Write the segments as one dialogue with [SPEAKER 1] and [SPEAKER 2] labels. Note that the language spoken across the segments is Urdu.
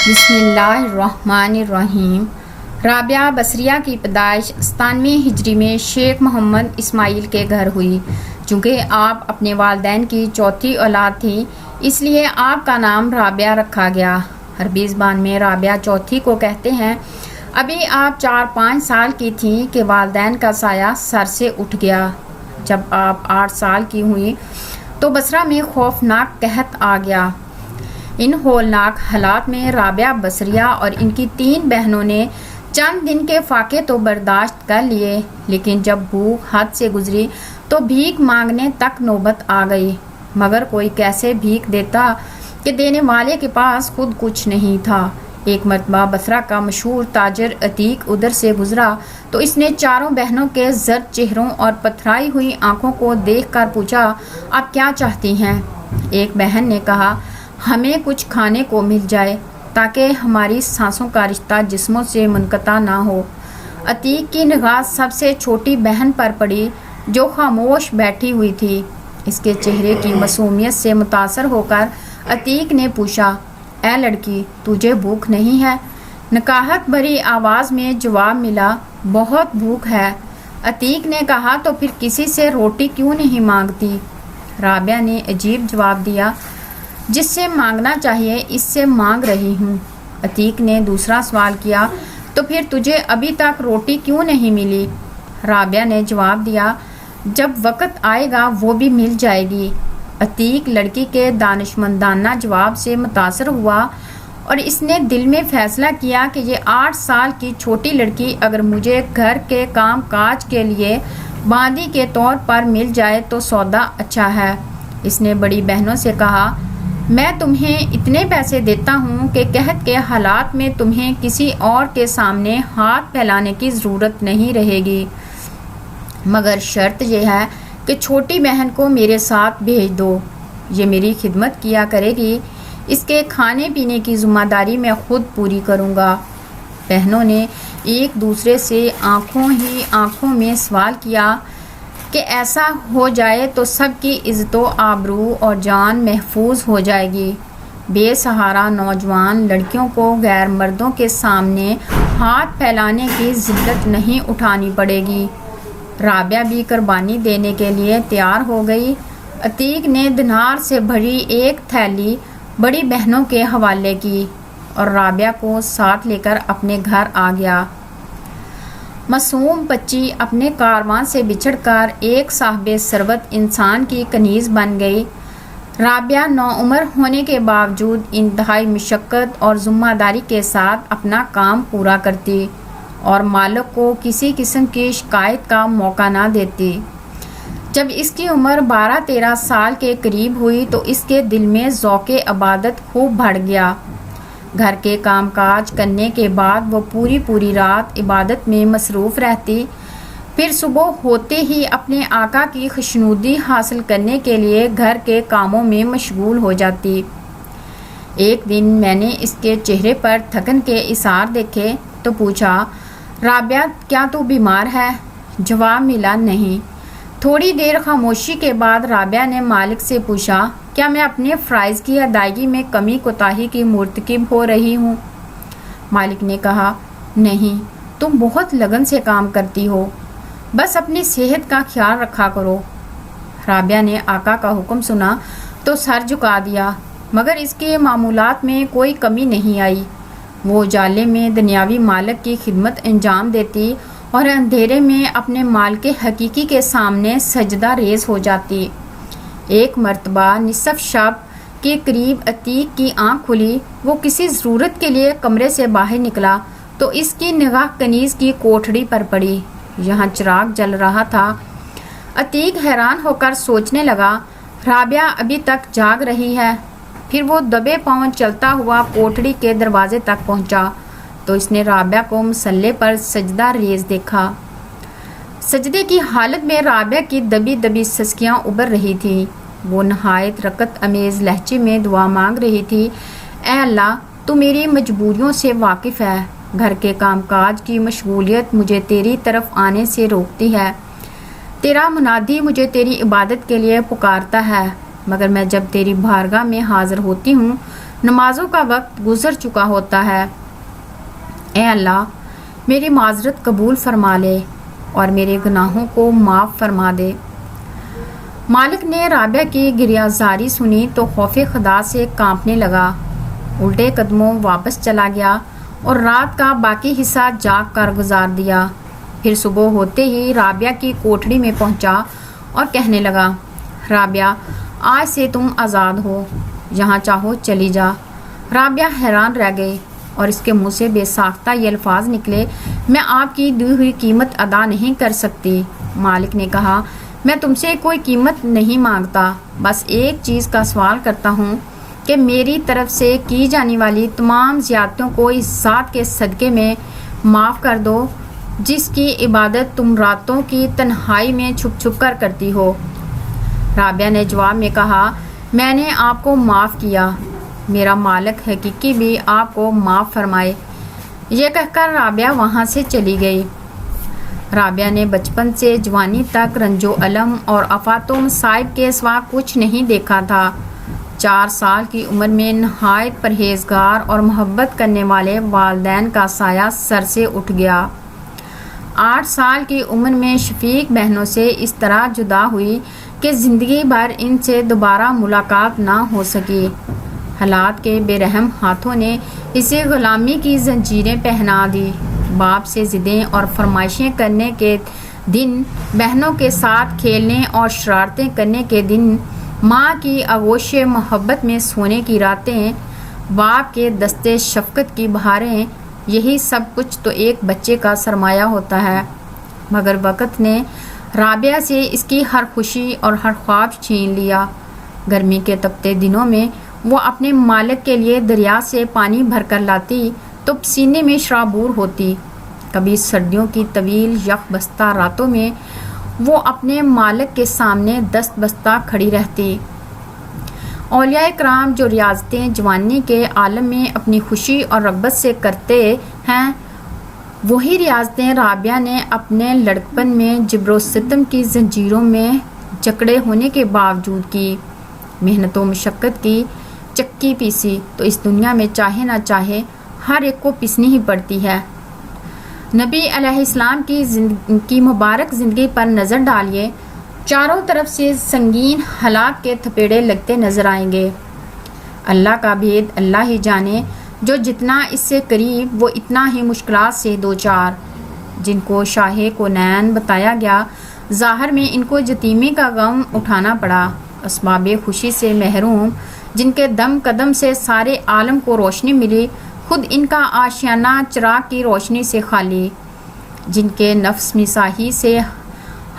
[SPEAKER 1] بسم اللہ الرحمن الرحیم۔ رابعہ بصریہ کی پیدائش 97 ہجری میں شیخ محمد اسماعیل کے گھر ہوئی۔ چونکہ آپ اپنے والدین کی چوتھی اولاد تھی، اس لیے آپ کا نام رابعہ رکھا گیا۔ عربی زبان میں رابعہ چوتھی کو کہتے ہیں۔ ابھی آپ 4-5 سال کی تھیں کہ والدین کا سایہ سر سے اٹھ گیا۔ جب آپ 8 سال کی ہوئی تو بصرہ میں خوفناک قحط آ گیا۔ ان ہولناک حالات میں رابعہ بصریہ اور ان کی 3 بہنوں نے چند دن کے فاقے تو برداشت کر لیے، لیکن جب بھوک حد سے گزری تو بھیک مانگنے تک نوبت آ گئی۔ مگر کوئی کیسے بھیک دیتا کہ دینے والے کے پاس خود کچھ نہیں تھا۔ ایک مرتبہ بصرہ کا مشہور تاجر عتیق ادھر سے گزرا تو اس نے چاروں بہنوں کے زرد چہروں اور پتھرائی ہوئی آنکھوں کو دیکھ کر پوچھا، آپ کیا چاہتی ہیں؟ ایک بہن نے کہا، ہمیں کچھ کھانے کو مل جائے تاکہ ہماری سانسوں کا رشتہ جسموں سے منقطع نہ ہو۔ عتیق کی نگاہ سب سے چھوٹی بہن پر پڑی جو خاموش بیٹھی ہوئی تھی۔ اس کے چہرے کی معصومیت سے متاثر ہو کر عتیق نے پوچھا، اے لڑکی، تجھے بھوک نہیں ہے؟ نکاہت بھری آواز میں جواب ملا، بہت بھوک ہے۔ عتیق نے کہا، تو پھر کسی سے روٹی کیوں نہیں مانگتی؟ رابعہ نے عجیب جواب دیا، جس سے مانگنا چاہیے اس سے مانگ رہی ہوں۔ عتیق نے دوسرا سوال کیا، تو پھر تجھے ابھی تک روٹی کیوں نہیں ملی؟ رابعہ نے جواب دیا، جب وقت آئے گا وہ بھی مل جائے گی۔ عتیق لڑکی کے دانشمندانہ جواب سے متاثر ہوا اور اس نے دل میں فیصلہ کیا کہ یہ 8 سال کی چھوٹی لڑکی اگر مجھے گھر کے کام کاج کے لیے باندی کے طور پر مل جائے تو سودا اچھا ہے۔ اس نے بڑی بہنوں سے کہا، میں تمہیں اتنے پیسے دیتا ہوں کہ قحط کے حالات میں تمہیں کسی اور کے سامنے ہاتھ پھیلانے کی ضرورت نہیں رہے گی، مگر شرط یہ ہے کہ چھوٹی بہن کو میرے ساتھ بھیج دو، یہ میری خدمت کیا کرے گی، اس کے کھانے پینے کی ذمہ داری میں خود پوری کروں گا۔ بہنوں نے ایک دوسرے سے آنکھوں میں سوال کیا کہ ایسا ہو جائے تو سب کی عزت و آبرو اور جان محفوظ ہو جائے گی۔ بے سہارا نوجوان لڑکیوں کو غیر مردوں کے سامنے ہاتھ پھیلانے کی ذلت نہیں اٹھانی پڑے گی۔ رابعہ بھی قربانی دینے کے لیے تیار ہو گئی۔ عتیق نے دینار سے بھری ایک تھیلی بڑی بہنوں کے حوالے کی اور رابعہ کو ساتھ لے کر اپنے گھر آ گیا۔ معصوم بچی اپنے کارواں سے بچھڑ کر ایک صاحب ثروت انسان کی کنیز بن گئی۔ رابعہ نوعمر ہونے کے باوجود انتہائی مشقت اور ذمہ داری کے ساتھ اپنا کام پورا کرتی اور مالک کو کسی قسم کی شکایت کا موقع نہ دیتی۔ جب اس کی عمر 12-13 سال کے قریب ہوئی تو اس کے دل میں ذوق عبادت خوب بڑھ گیا۔ گھر کے کام کاج کرنے کے بعد وہ پوری رات عبادت میں مصروف رہتی، پھر صبح ہوتے ہی اپنے آقا کی خوشنودی حاصل کرنے کے لیے گھر کے کاموں میں مشغول ہو جاتی۔ ایک دن میں نے اس کے چہرے پر تھکن کے اثار دیکھے تو پوچھا، رابعہ کیا تو بیمار ہے؟ جواب ملا، نہیں۔ تھوڑی دیر خاموشی کے بعد رابعہ نے مالک سے پوچھا، کیا میں اپنے فرائض کی ادائیگی میں کمی کوتاہی کی مرتکب ہو رہی ہوں؟ مالک نے کہا، نہیں، تم بہت لگن سے کام کرتی ہو، بس اپنی صحت کا خیال رکھا کرو۔ رابعہ نے آقا کا حکم سنا تو سر جھکا دیا، مگر اس کے معمولات میں کوئی کمی نہیں آئی۔ وہ اجالے میں دنیاوی مالک کی خدمت انجام دیتی اور اندھیرے میں اپنے مالک حقیقی کے سامنے سجدہ ریز ہو جاتی۔ ایک مرتبہ نصف شب کے قریب عتیق کی آنکھ کھلی۔ وہ کسی ضرورت کے لیے کمرے سے باہر نکلا تو اس کی نگاہ کنیز کی کوٹھڑی پر پڑی، یہاں چراغ جل رہا تھا۔ عتیق حیران ہو کر سوچنے لگا، رابعہ ابھی تک جاگ رہی ہے۔ پھر وہ دبے پاؤں چلتا ہوا کوٹھڑی کے دروازے تک پہنچا تو اس نے رابعہ کو مصلے پر سجدہ ریز دیکھا۔ سجدے کی حالت میں رابعہ کی دبی سسکیاں ابھر رہی تھیں۔ وہ نہایت رقت امیز لہجے میں دعا مانگ رہی تھی، اے اللہ، تو میری مجبوریوں سے واقف ہے۔ گھر کے کام کاج کی مشغولیت مجھے تیری طرف آنے سے روکتی ہے۔ تیرا منادی مجھے تیری عبادت کے لیے پکارتا ہے، مگر میں جب تیری بارگاہ میں حاضر ہوتی ہوں نمازوں کا وقت گزر چکا ہوتا ہے۔ اے اللہ میری معذرت قبول فرما لے اور میرے گناہوں کو معاف فرما دے۔ مالک نے رابعہ کی گریہ زاری سنی تو خوف خدا سے کانپنے لگا، الٹے قدموں واپس چلا گیا اور رات کا باقی حصہ جاگ کر گزار دیا۔ پھر صبح ہوتے ہی رابعہ کی کوٹڑی میں پہنچا اور کہنے لگا، رابعہ آج سے تم آزاد ہو، جہاں چاہو چلی جا۔ رابعہ حیران رہ گئی اور اس کے منہ سے بے ساختہ یہ الفاظ نکلے، میں آپ کی دی ہوئی قیمت ادا نہیں کر سکتی۔ مالک نے کہا، میں تم سے کوئی قیمت نہیں مانگتا، بس ایک چیز کا سوال کرتا ہوں کہ میری طرف سے کی جانے والی تمام زیادتیوں کو اس ذات کے صدقے میں معاف کر دو جس کی عبادت تم راتوں کی تنہائی میں چھپ چھپ کر کرتی ہو۔ رابعہ نے جواب میں کہا، میں نے آپ کو معاف کیا، میرا مالک حقیقی بھی آپ کو معاف فرمائے۔ یہ کہہ کر رابعہ وہاں سے چلی گئی۔ رابعہ نے بچپن سے جوانی تک رنج و الم اور آفات و مصائب کے سوا کچھ نہیں دیکھا تھا۔ 4 سال کی عمر میں نہایت پرہیزگار اور محبت کرنے والے والدین کا سایہ سر سے اٹھ گیا۔ 8 سال کی عمر میں شفیق بہنوں سے اس طرح جدا ہوئی کہ زندگی بھر ان سے دوبارہ ملاقات نہ ہو سکی۔ حالات کے بے رحم ہاتھوں نے اسے غلامی کی زنجیریں پہنا دی۔ باپ سے ضدیں اور فرمائشیں کرنے کے دن، بہنوں کے ساتھ کھیلنے اور شرارتیں کرنے کے دن، ماں کی آغوش محبت میں سونے کی راتیں، باپ کے دستے شفقت کی بہاریں، یہی سب کچھ تو ایک بچے کا سرمایہ ہوتا ہے۔ مگر وقت نے رابعہ سے اس کی ہر خوشی اور ہر خواب چھین لیا۔ گرمی کے تپتے دنوں میں وہ اپنے مالک کے لیے دریا سے پانی بھر کر لاتی تو پسینے میں شرابور ہوتی۔ کبھی سردیوں کی طویل یک بستہ راتوں میں وہ اپنے مالک کے سامنے دست بستہ کھڑی رہتی۔ اولیاء کرام جو ریاضتیں جوانی کے عالم میں اپنی خوشی اور رغبت سے کرتے ہیں، وہی ریاضتیں رابعہ نے اپنے لڑکپن میں جبر و ستم کی زنجیروں میں جکڑے ہونے کے باوجود کی۔ محنت و مشقت کی چکی پیسی تو اس دنیا میں چاہے نہ چاہے ہر ایک کو پیسنی ہی پڑتی ہے۔ نبی علیہ السلام کی مبارک زندگی پر نظر ڈالیے، چاروں طرف سے سنگین ہلاک کے تھپیڑے لگتے نظر آئیں گے۔ اللہ کا بھید اللہ ہی جانے، جو جتنا اس سے قریب وہ اتنا ہی مشکلات سے دوچار۔ جن کو شاہ کونین بتایا گیا، ظاہر میں ان کو یتیمی کا غم اٹھانا پڑا۔ اسباب خوشی سے محروم، جن کے دم قدم سے سارے عالم کو روشنی ملی، خود ان کا آشیانہ چراغ کی روشنی سے خالی۔ جن کے نفس مساحی سے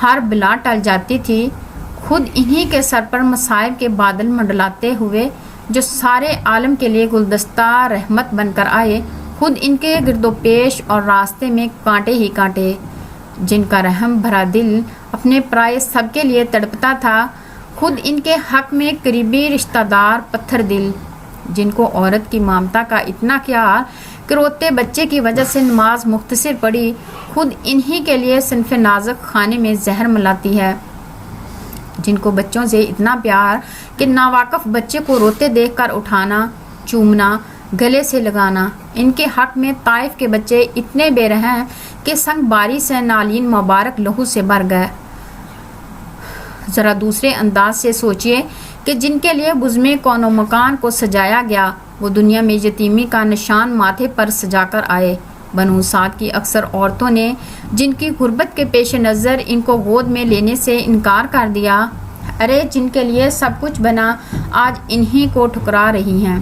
[SPEAKER 1] ہر بلا ٹل جاتی تھی، خود انہی کے سر پر مصائب کے بادل منڈلاتے ہوئے جو سارے عالم کے لیے گلدستہ رحمت بن کر آئے، خود ان کے گرد و پیش اور راستے میں کانٹے ہی کانٹے۔ جن کا رحم بھرا دل اپنے پرائے سب کے لیے تڑپتا تھا، خود ان کے حق میں قریبی رشتہ دار پتھر دل۔ جن کو عورت کی ممتا کا اتنا خیال کہ روتے بچے کی وجہ سے نماز مختصر پڑی، خود انہی کے لیے صنف نازک کھانے میں زہر ملاتی ہے۔ جن کو بچوں سے اتنا پیار کہ ناواقف بچے کو روتے دیکھ کر اٹھانا، چومنا، گلے سے لگانا، ان کے حق میں طائف کے بچے اتنے بے رحم کہ سنگ باری سے نالین مبارک لہو سے بھر گئے۔ ذرا دوسرے انداز سے سوچئے کہ جن کے لیے بزم کون و مکان کو سجایا گیا، وہ دنیا میں یتیمی کا نشان ماتھے پر سجا کر آئے۔ بنو سعد کی اکثر عورتوں نے جن کی غربت کے پیش نظر ان کو گود میں لینے سے انکار کر دیا، ارے جن کے لیے سب کچھ بنا، آج انہی کو ٹھکرا رہی ہیں۔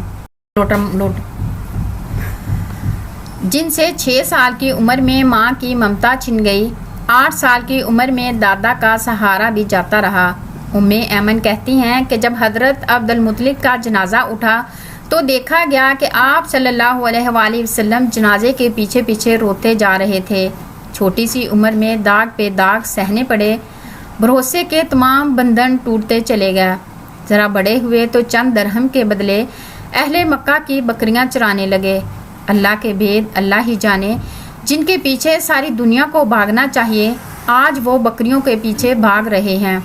[SPEAKER 1] جن سے 6 سال کی عمر میں ماں کی ممتا چھن گئی، 8 سال کی عمر میں دادا کا سہارا بھی جاتا رہا۔ ام ایمن کہتی ہیں کہ جب حضرت عبد المطلب کا جنازہ اٹھا تو دیکھا گیا کہ آپ صلی اللہ علیہ وآلہ وسلم جنازے کے پیچھے پیچھے روتے جا رہے تھے۔ چھوٹی سی عمر میں داغ پہ داغ سہنے پڑے، بھروسے کے تمام بندھن ٹوٹتے چلے گئے۔ ذرا بڑے ہوئے تو چند درہم کے بدلے اہل مکہ کی بکریاں چرانے لگے۔ اللہ کے بھید اللہ ہی جانے، جن کے پیچھے ساری دنیا کو بھاگنا چاہیے، آج وہ بکریوں کے پیچھے بھاگ رہے ہیں۔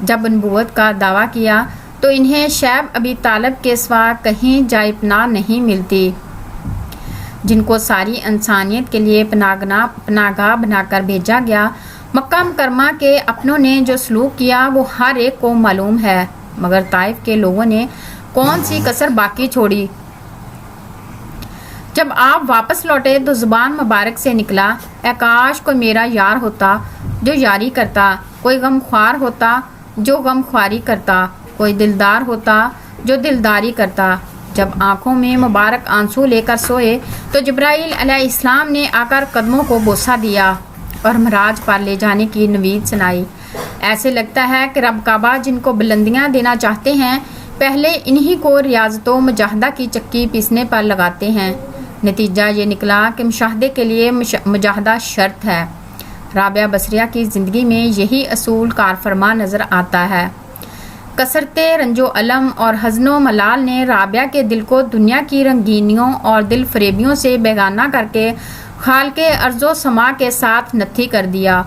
[SPEAKER 1] جب نبوت کا دعویٰ کیا تو انہیں شیب ابی طالب کے سوا کہیں جائے پناہ نہیں ملتی، جن کو ساری انسانیت کے لیے پناہگاہ بنا کر بھیجا گیا۔ مکہ مکرمہ کے اپنوں نے جو سلوک کیا وہ ہر ایک کو معلوم ہے، مگر طائف کے لوگوں نے کون سی کسر باقی چھوڑی؟ جب آپ واپس لوٹے تو زبان مبارک سے نکلا، اے کاش کوئی میرا یار ہوتا جو یاری کرتا، کوئی غم خوار ہوتا جو غم خواری کرتا، کوئی دلدار ہوتا جو دلداری کرتا۔ جب آنکھوں میں مبارک آنسو لے کر سوئے تو جبرائیل علیہ السلام نے آ کر قدموں کو بوسہ دیا اور معراج پر لے جانے کی نوید سنائی۔ ایسے لگتا ہے کہ رب کعبہ جن کو بلندیاں دینا چاہتے ہیں پہلے انہی کو ریاضت و مجاہدہ کی چکی پیسنے پر لگاتے ہیں۔ نتیجہ یہ نکلا کہ مشاہدے کے لیے مجاہدہ شرط ہے۔ رابعہ بصریہ کی زندگی میں یہی اصول کار فرما نظر آتا ہے۔ کثرت رنج و علم اور حزن و ملال نے رابعہ کے دل کو دنیا کی رنگینیوں اور دل فریبیوں سے بیگانہ کر کے خالق ارض و سما کے ساتھ نتھی کر دیا۔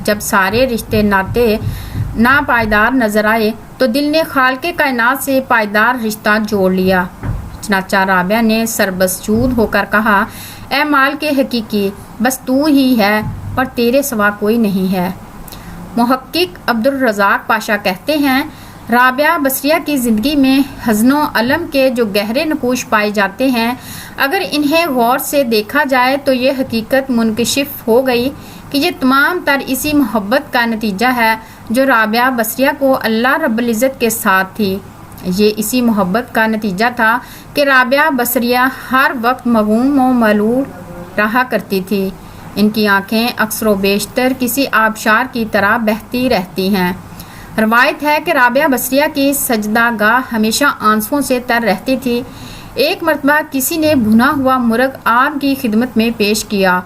[SPEAKER 1] جب سارے رشتے ناطے ناپائیدار نظر آئے تو دل نے خالق کائنات سے پائیدار رشتہ جوڑ لیا۔ چنانچہ رابعہ نے سربسجود ہو کر کہا، اے مال کے حقیقی، بس تو ہی ہے اور تیرے سوا کوئی نہیں ہے۔ محقق عبدالرزاق پاشا کہتے ہیں، رابعہ بصریہ کی زندگی میں حزن و علم کے جو گہرے نقوش پائے جاتے ہیں، اگر انہیں غور سے دیکھا جائے تو یہ حقیقت منکشف ہو گئی کہ یہ تمام تر اسی محبت کا نتیجہ ہے جو رابعہ بصریہ کو اللہ رب العزت کے ساتھ تھی۔ یہ اسی محبت کا نتیجہ تھا کہ رابعہ بصریہ ہر وقت مغموم و ملول رہا کرتی تھی۔ ان کی آنکھیں اکثر و بیشتر کسی آبشار کی طرح بہتی رہتی ہیں۔ روایت ہے کہ رابعہ بصریہ کی سجدہ گاہ ہمیشہ آنسوؤں سے تر رہتی تھی۔ ایک مرتبہ کسی نے بھنا ہوا مرغ آپ کی خدمت میں پیش کیا،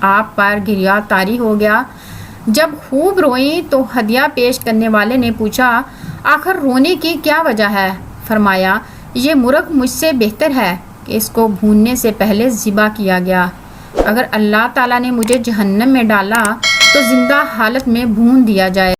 [SPEAKER 1] آپ پر گریا طاری ہو گیا۔ جب خوب روئیں تو ہدیہ پیش کرنے والے نے پوچھا، آخر رونے کی کیا وجہ ہے؟ فرمایا، یہ مرغ مجھ سے بہتر ہے کہ اس کو بھوننے سے پہلے ذبح کیا گیا۔ اگر اللہ تعالیٰ نے مجھے جہنم میں ڈالا تو زندہ حالت میں بھون دیا جائے۔